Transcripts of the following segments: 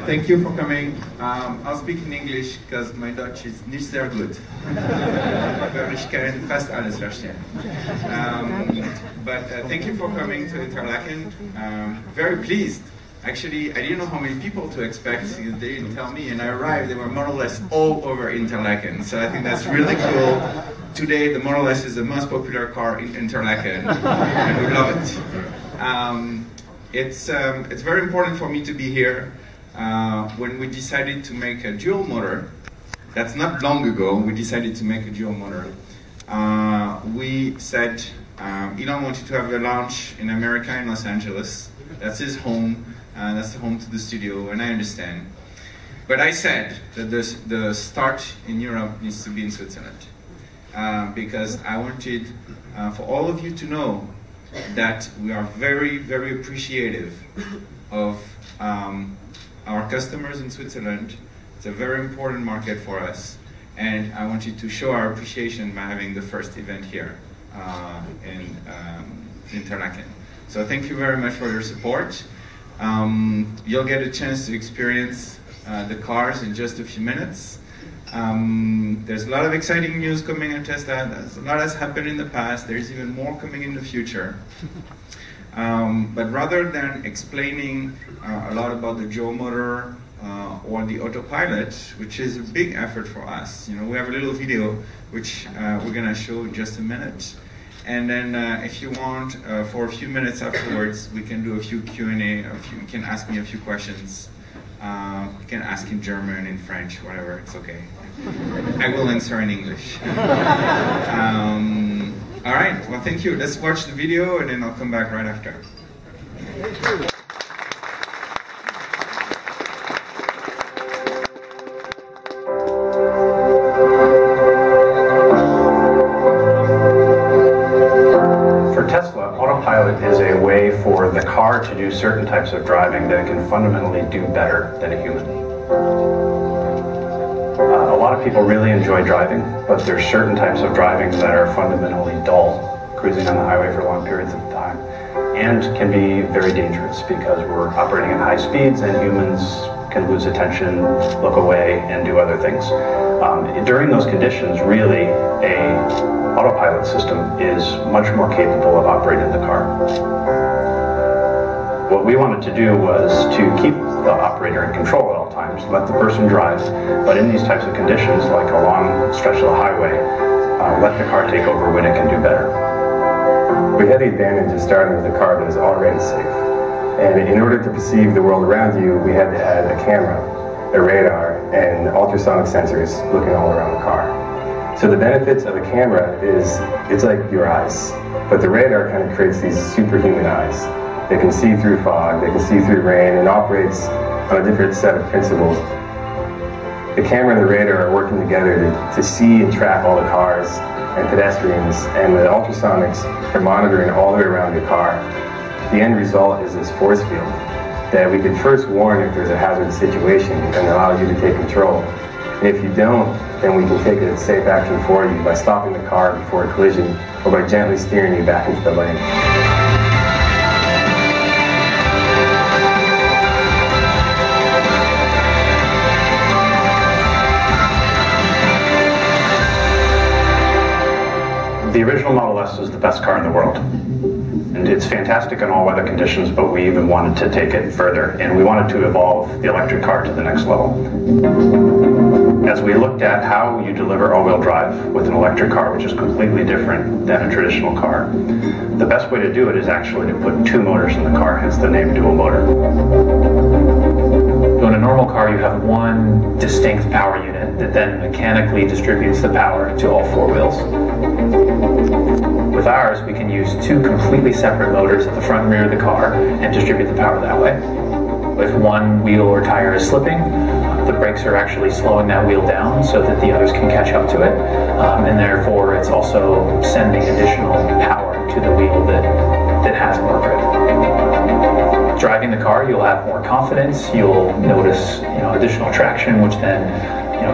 Thank you for coming. I'll speak in English because my Dutch is nicht sehr gut. Aber ich kann fast alles verstehen. But thank you for coming to Interlaken. Very pleased. Actually, I didn't know how many people to expect. They didn't tell me, and I arrived. They were more or less all over Interlaken. So I think that's really cool. Today, the Model S is the most popular car in Interlaken, and we love it. It's very important for me to be here. When we decided to make a dual motor, that's not long ago, we decided to make a dual motor. We said, Elon wanted to have a launch in America, in Los Angeles. That's his home, that's the home to the studio, and I understand. But I said that the start in Europe needs to be in Switzerland. Because I wanted for all of you to know that we are very, very appreciative of our customers in Switzerland. It's a very important market for us, and I wanted to show our appreciation by having the first event here in Interlaken. So thank you very much for your support. You'll get a chance to experience the cars in just a few minutes. There's a lot of exciting news coming on Tesla. There's a lot has happened in the past. There's even more coming in the future. But rather than explaining a lot about the dual motor or the autopilot, which is a big effort for us, you know, we have a little video which we're going to show in just a minute. And then if you want, for a few minutes afterwards, we can do a few Q&A, you can ask me a few questions. You can ask in German, in French, whatever, it's okay. I will answer in English. All right, well, thank you. Let's watch the video, and then I'll come back right after. For Tesla, Autopilot is a way for the car to do certain types of driving that it can fundamentally do better than a human. A lot of people really enjoy driving, but there's certain types of driving that are fundamentally dull, cruising on the highway for long periods of time, and can be very dangerous because we're operating at high speeds and humans can lose attention, look away, and do other things. During those conditions, really, a autopilot system is much more capable of operating the car. What we wanted to do was to keep the operator in control at all times, let the person drive, but in these types of conditions, like a long stretch of the highway, let the car take over when it can do better. We had the advantage of starting with a car that is already safe. And in order to perceive the world around you, we had to add a camera, a radar, and ultrasonic sensors looking all around the car. So the benefits of a camera is, it's like your eyes, but the radar kind of creates these superhuman eyes. They can see through fog, they can see through rain, and operates on a different set of principles. The camera and the radar are working together to see and track all the cars and pedestrians, and the ultrasonics are monitoring all the way around your car. The end result is this force field that we can first warn if there's a hazardous situation and allow you to take control. And if you don't, then we can take a safe action for you by stopping the car before a collision or by gently steering you back into the lane. The original Model S is the best car in the world. And it's fantastic in all weather conditions, but we even wanted to take it further, and we wanted to evolve the electric car to the next level. As we looked at how you deliver all-wheel drive with an electric car, which is completely different than a traditional car, the best way to do it is actually to put two motors in the car, hence the name dual motor. So in a normal car, you have one distinct power unit that then mechanically distributes the power to all four wheels. With ours, we can use two completely separate motors at the front and rear of the car and distribute the power that way. If one wheel or tire is slipping, the brakes are actually slowing that wheel down so that the others can catch up to it, and therefore it's also sending additional power to the wheel that has more grip. Driving the car, you'll have more confidence, you'll notice additional traction, which then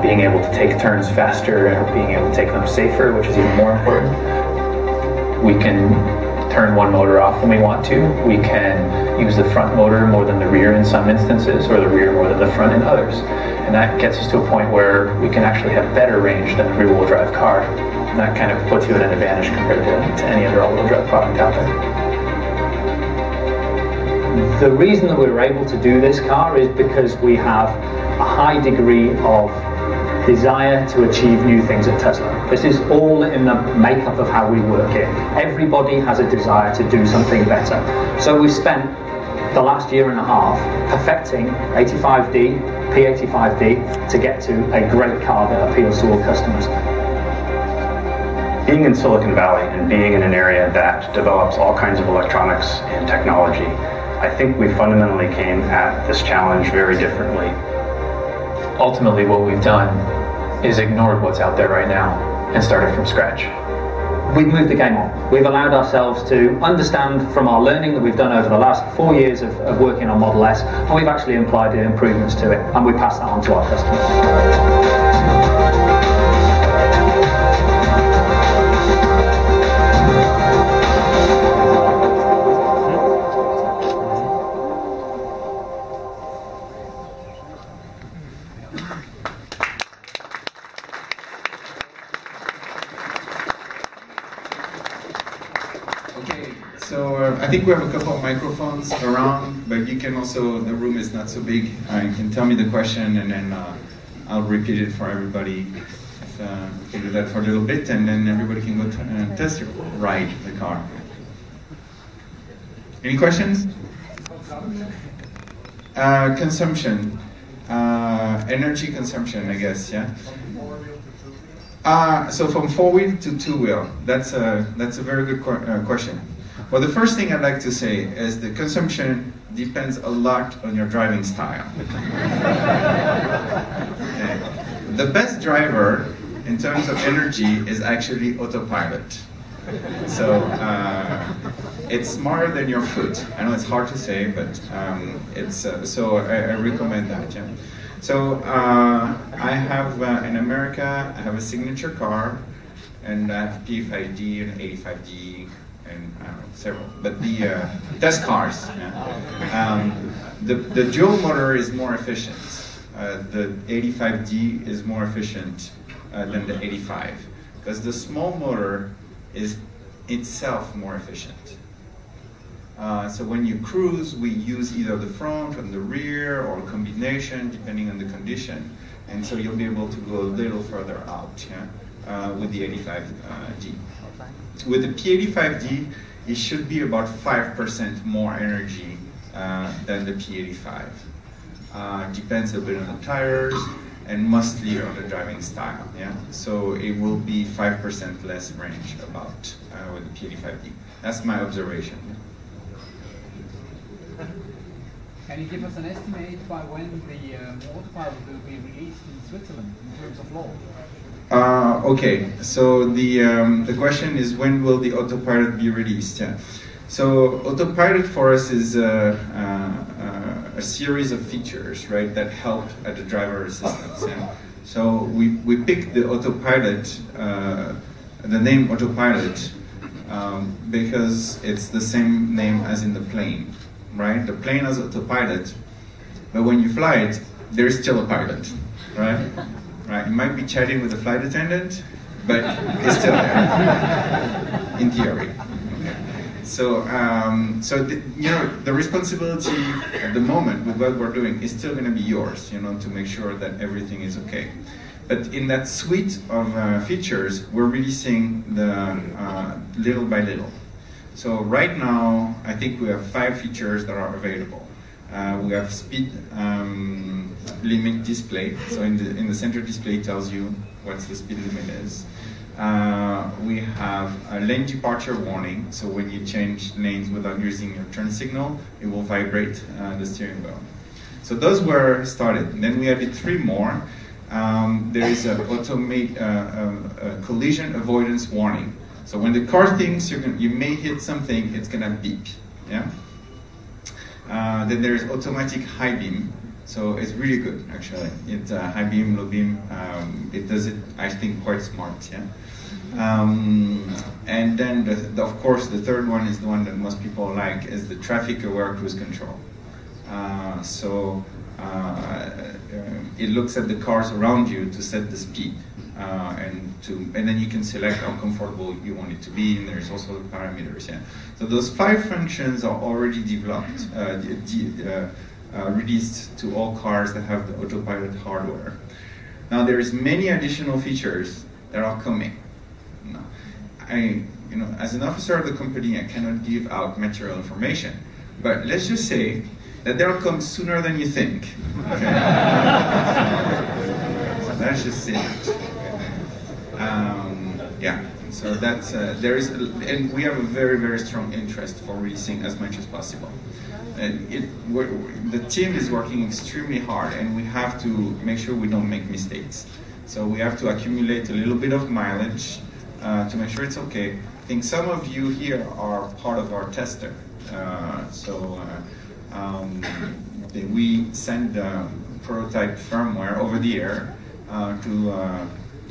being able to take turns faster and being able to take them safer, which is even more important. We can turn one motor off when we want to. We can use the front motor more than the rear in some instances, or the rear more than the front in others. And that gets us to a point where we can actually have better range than a rear-wheel drive car. And that kind of puts you at an advantage compared to any other all-wheel drive product out there. The reason that we were able to do this car is because we have a high degree of desire to achieve new things at Tesla. This is all in the makeup of how we work here. Everybody has a desire to do something better. So we've spent the last year and a half perfecting 85D, P85D, to get to a great car that appeals to all customers. Being in Silicon Valley and being in an area that develops all kinds of electronics and technology, I think we fundamentally came at this challenge very differently. Ultimately, what we've done is ignored what's out there right now and started from scratch. We've moved the game on. We've allowed ourselves to understand from our learning that we've done over the last 4 years of working on Model S, and we've actually applied improvements to it, and we pass that on to our customers. I think we have a couple of microphones around, but you can also, the room is not so big. You can tell me the question and then I'll repeat it for everybody. We can do that for a little bit and then everybody can go test ride the car. Any questions? Consumption. Energy consumption, I guess, yeah? So from 4-wheel to 2-wheel, that's a very good question. Well, the first thing I'd like to say is the consumption depends a lot on your driving style. Okay. The best driver in terms of energy is actually autopilot. So it's smarter than your foot. I know it's hard to say, but so I recommend that. Yeah. So I have in America, I have a signature car, and I have P85D and 85D. And I don't know, several, but the test cars. Yeah. The dual motor is more efficient. The 85D is more efficient than the 85, because the small motor is itself more efficient. So when you cruise, we use either the front or the rear or a combination, depending on the condition, and so you'll be able to go a little further out, yeah, with the 85D. With the P85D, it should be about 5% more energy than the P85. Depends a bit on the tires and mostly on the driving style. Yeah, so it will be 5% less range about with the P85D. That's my observation. Can you give us an estimate by when the autopilot will be released in Switzerland in terms of law? Okay, so the question is, when will the autopilot be released? Yeah. So autopilot for us is a series of features, right, that help at the driver assistance. Yeah. So we picked the autopilot, the name autopilot, because it's the same name as in the plane, right? The plane has autopilot, but when you fly it, there's still a pilot, right? Right, you might be chatting with the flight attendant, but it's still there, in theory. Okay. So, the responsibility at the moment with what we're doing is still going to be yours, to make sure that everything is okay. But in that suite of features, we're releasing the little by little. So right now, I think we have 5 features that are available. We have speed limit display, so in the center display it tells you what the speed limit is. We have a lane departure warning, so when you change lanes without using your turn signal, it will vibrate the steering wheel. So those were started. And then we added 3 more. There is a collision avoidance warning. So when the car thinks you may hit something, it's gonna beep. Yeah. Then there is automatic high beam. So it's really good, actually. It's high beam, low beam. It does it, I think, quite smart. Yeah. And then, of course, the third one is the one that most people like, is the traffic-aware cruise control. It looks at the cars around you to set the speed, and then you can select how comfortable you want it to be, and there's also the parameters. Yeah. So those 5 functions are already developed, released to all cars that have the autopilot hardware. Now there's many additional features that are coming. As an officer of the company, I cannot give out material information, but let's just say that they'll come sooner than you think. Okay? So that's just it. Yeah. So that's and we have a very, very strong interest for releasing as much as possible. The team is working extremely hard, and we have to make sure we don't make mistakes. So we have to accumulate a little bit of mileage to make sure it's okay. I think some of you here are part of our tester. We send prototype firmware over the air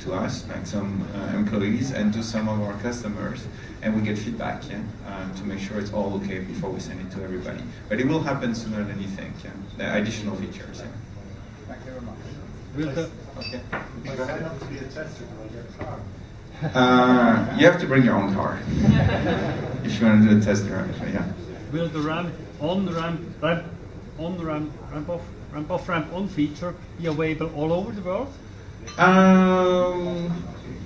to us, like some employees, and to some of our customers, and we get feedback, to make sure it's all okay before we send it to everybody. But it will happen sooner than you think. The additional features. Thank you very much. Okay. If I sign up to be a tester, will I get a car? You have to bring your own car if you want to do a test drive. Yeah. Will the ramp off, ramp on feature be available all over the world?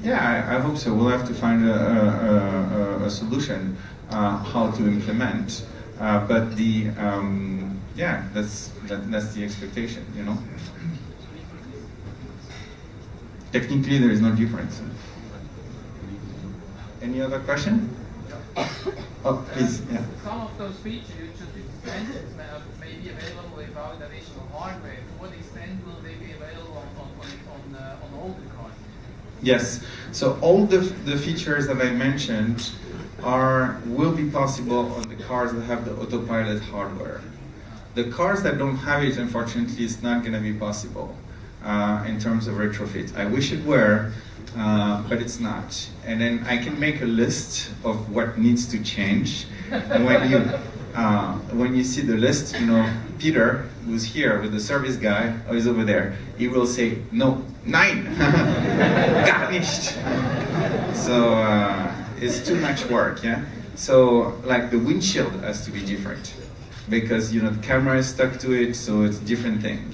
Yeah, I hope so. We'll have to find a solution how to implement. But that's the expectation. Technically, there is no difference. Any other question? Oh, please. Yeah. Some of those features you just explained may be available without additional hardware. To what extent will they be available on older cars? Yes. So all the features that I mentioned will be possible on the cars that have the autopilot hardware. The cars that don't have it, unfortunately, it's not going to be possible in terms of retrofit. I wish it were, but it's not. And then I can make a list of what needs to change. And when you see the list, Peter, who's here with the service guy, is over there. He will say, no, 9, gar nicht. So it's too much work, yeah. So like the windshield has to be different because the camera is stuck to it, so it's a different thing,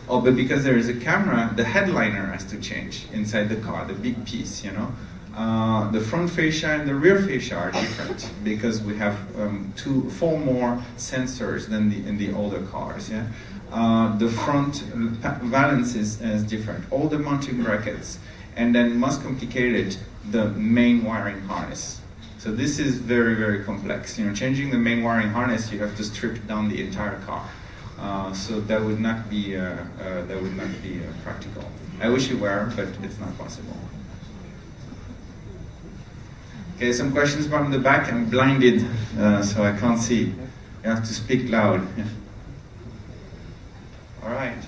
Oh, but because there is a camera, the headliner has to change inside the car, the big piece, The front fascia and the rear fascia are different because we have 4 more sensors than in the older cars, yeah? The front valance is different, all the mounting brackets, and then most complicated, the main wiring harness. So this is very, very complex. Changing the main wiring harness, you have to strip down the entire car. So that would not be practical. I wish it were, but it's not possible. Okay, some questions from the back. I'm blinded, so I can't see. You have to speak loud. Yeah. All right.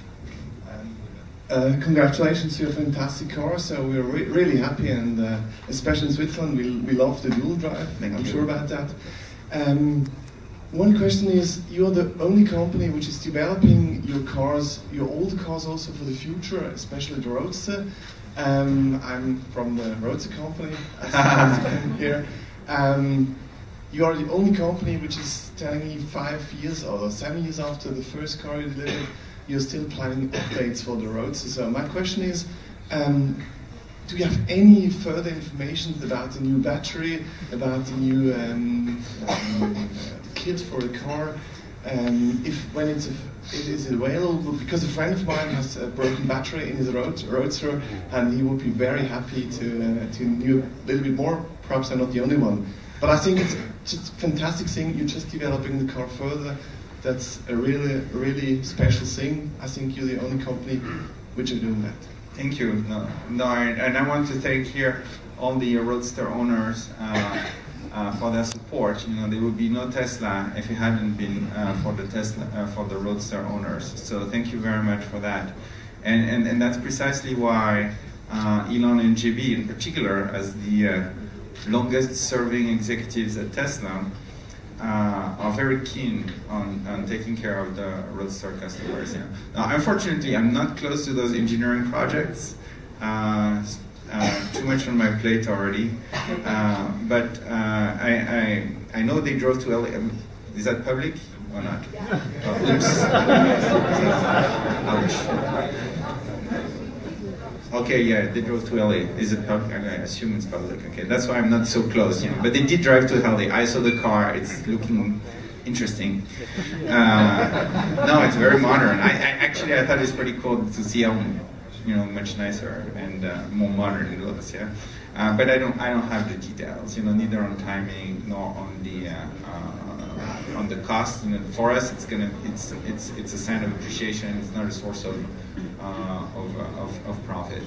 Congratulations to a fantastic car. So we're really happy, and especially in Switzerland, we love the dual drive. I'm sure about that. One question is, you're the only company which is developing your old cars also for the future, especially the Roadster. I'm from the Roadster company, as you can hear. You are the only company which is telling me 5 years or 7 years after the first car you delivered, you're still planning updates for the Roadster. So my question is, do you have any further information about the new battery, about the new kit for the car, when it is available? Because a friend of mine has a broken battery in his Roadster, and he would be very happy to know a little bit more. Perhaps I'm not the only one, but I think it's just a fantastic thing. You're just developing the car further. That's a really, really special thing. I think you're the only company which are doing that. Thank you. And I want to thank here all the Roadster owners. for their support. There would be no Tesla if it hadn't been for the Roadster owners. So thank you very much for that. And that's precisely why Elon and JB in particular, as the longest serving executives at Tesla, are very keen on taking care of the Roadster customers. Yeah. Now, unfortunately, I'm not close to those engineering projects. Too much on my plate already. But I know they drove to LA. Is that public or not? Oh, oops. Ouch. Okay, yeah, they drove to LA. Is it public? I assume it's public. Okay, that's why I'm not so close. But they did drive to LA. I saw the car. It's looking interesting. No, it's very modern. I thought it's pretty cool to see how much nicer and more modern it looks. Yeah, but I don't have the details. Neither on timing nor on the cost. For us, it's a sign of appreciation. It's not a source of profit.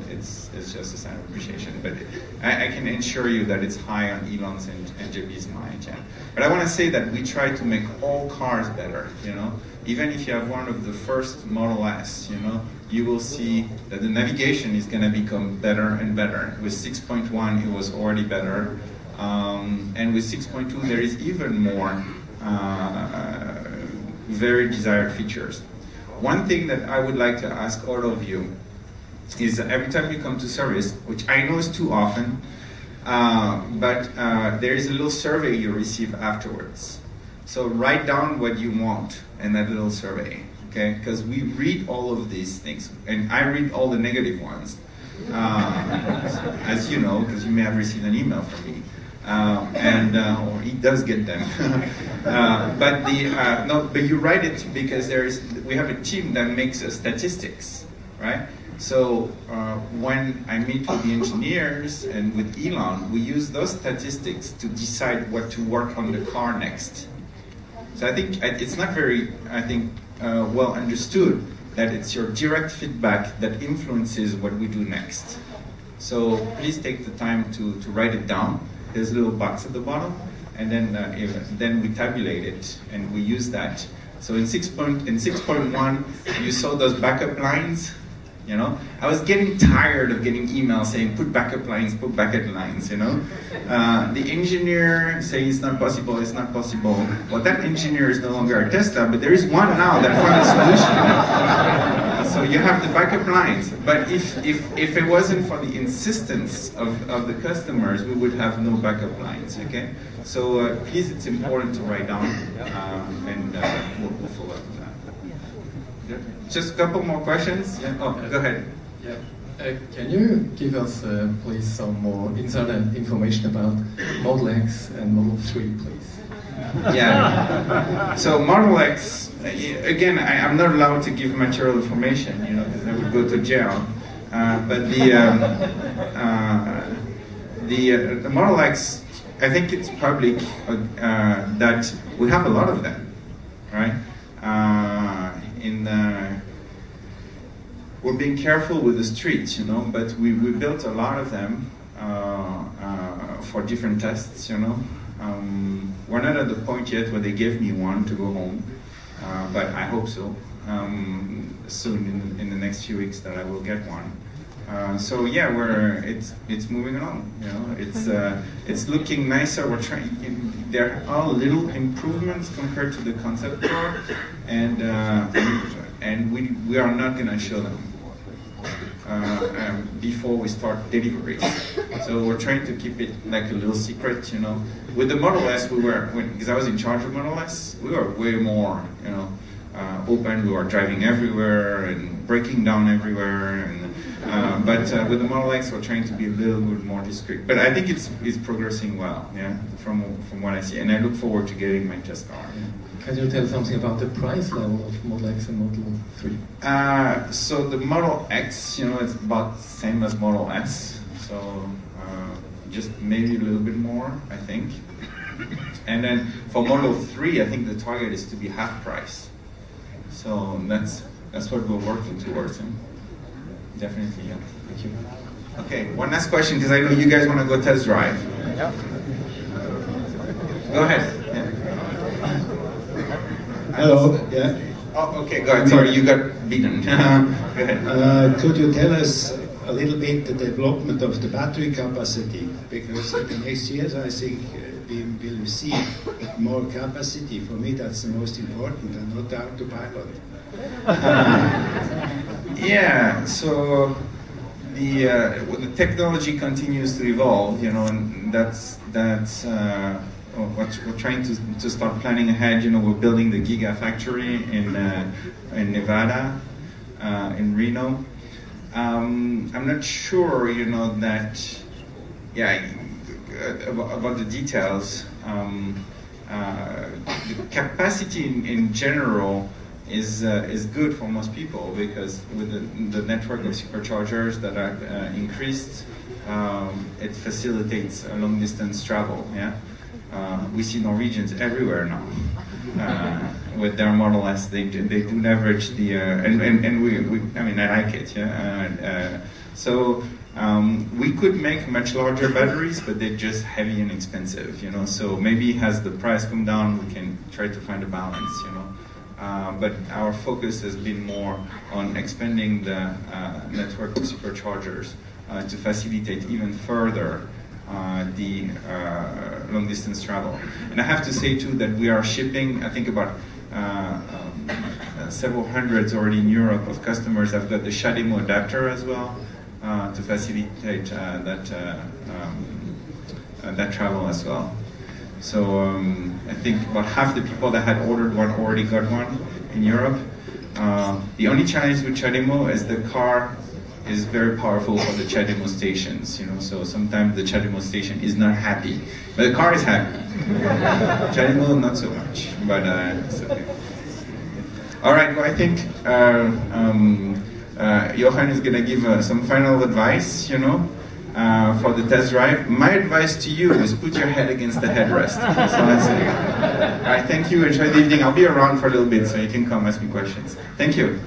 It's just a sign of appreciation. But I can assure you that it's high on Elon's and JB's mind. Yeah. But I want to say that we try to make all cars better. Even if you have one of the first Model S, you will see that the navigation is going to become better and better. With 6.1, it was already better. And with 6.2, there is even more very desired features. One thing that I would like to ask all of you is that every time you come to service, which I know is too often, but there is a little survey you receive afterwards. So write down what you want in that little survey, okay? Because we read all of these things, and I read all the negative ones, as you know, because you may have received an email from me. Or he does get them. But you write it because we have a team that makes statistics, right? So when I meet with the engineers and with Elon, we use those statistics to decide what to work on the car next. So I think it's not very, well understood that it's your direct feedback that influences what we do next. So please take the time to write it down. There's a little box at the bottom, and then we tabulate it, and we use that. So in 6.1, you saw those backup lines. I was getting tired of getting emails saying put backup lines. The engineer saying it's not possible. Well, that engineer is no longer at Tesla, but there is one now that found a solution. So you have the backup lines. But if it wasn't for the insistence of the customers, we would have no backup lines. Okay. So please, it's important to write down, and we'll follow up with that. Just a couple more questions. Yeah. Oh, go ahead. Yeah. Can you give us, please, some more insider information about Model X and Model 3, please? Yeah. So Model X, again, I'm not allowed to give material information, because I would go to jail. But the Model X, I think it's public that we have a lot of them, right? We're being careful with the streets, but we built a lot of them for different tests, We're not at the point yet where they gave me one to go home, but I hope so. Soon in the next few weeks that I will get one. So yeah, it's moving along. It's looking nicer. We're trying. There are little improvements compared to the concept car, and we are not going to show them before we start deliveries. So we're trying to keep it like a little secret. With the Model S, because I was in charge of Model S, we were way more open. We were driving everywhere and breaking down everywhere. But with the Model X, we're trying to be a little bit more discreet. But I think it's progressing well, from what I see. And I look forward to getting my test car. Can you tell something about the price level of Model X and Model 3? So the Model X, it's about the same as Model S. So just maybe a little bit more, I think. And then for Model 3, I think the target is to be half price. So that's what we're working towards. Definitely, yeah. Thank you. Okay, one last question, because I know you guys want to go test drive. Yeah. Go ahead. Yeah. Hello. Yeah. Oh, okay. Go ahead. Sorry, you got beaten. Go ahead. Could you tell us a little bit the development of the battery capacity? Because in the next years, I think we will receive more capacity. For me, that's the most important, and not the autopilot. Yeah. So the technology continues to evolve, you know, and that's what we're trying to start planning ahead. You know, we're building the Gigafactory in Nevada, in Reno. I'm not sure, you know, that, yeah, about the details. The capacity in general is good for most people, because with the network of superchargers that are increased, it facilitates long distance travel. Yeah, we see Norwegians everywhere now with their Model S. They do leverage the and we I mean, I like it. Yeah, so we could make much larger batteries, but they're just heavy and expensive. You know, so maybe as the price come down, we can try to find a balance. You know. But our focus has been more on expanding the network of superchargers to facilitate even further the long-distance travel. And I have to say too that we are shipping, I think about several hundreds already in Europe of customers have got the CHAdeMO adapter as well to facilitate that travel as well. So I think about half the people that had ordered one already got one in Europe. The only challenge with CHAdeMO is the car is very powerful for the CHAdeMO stations. You know, so sometimes the CHAdeMO station is not happy, but the car is happy. CHAdeMO not so much, but it's okay. All right. Well, I think Johan is gonna give some final advice. You know. For the test drive. My advice to you is put your head against the headrest. So that's it. All right, thank you. Enjoy the evening. I'll be around for a little bit, so you can come ask me questions. Thank you.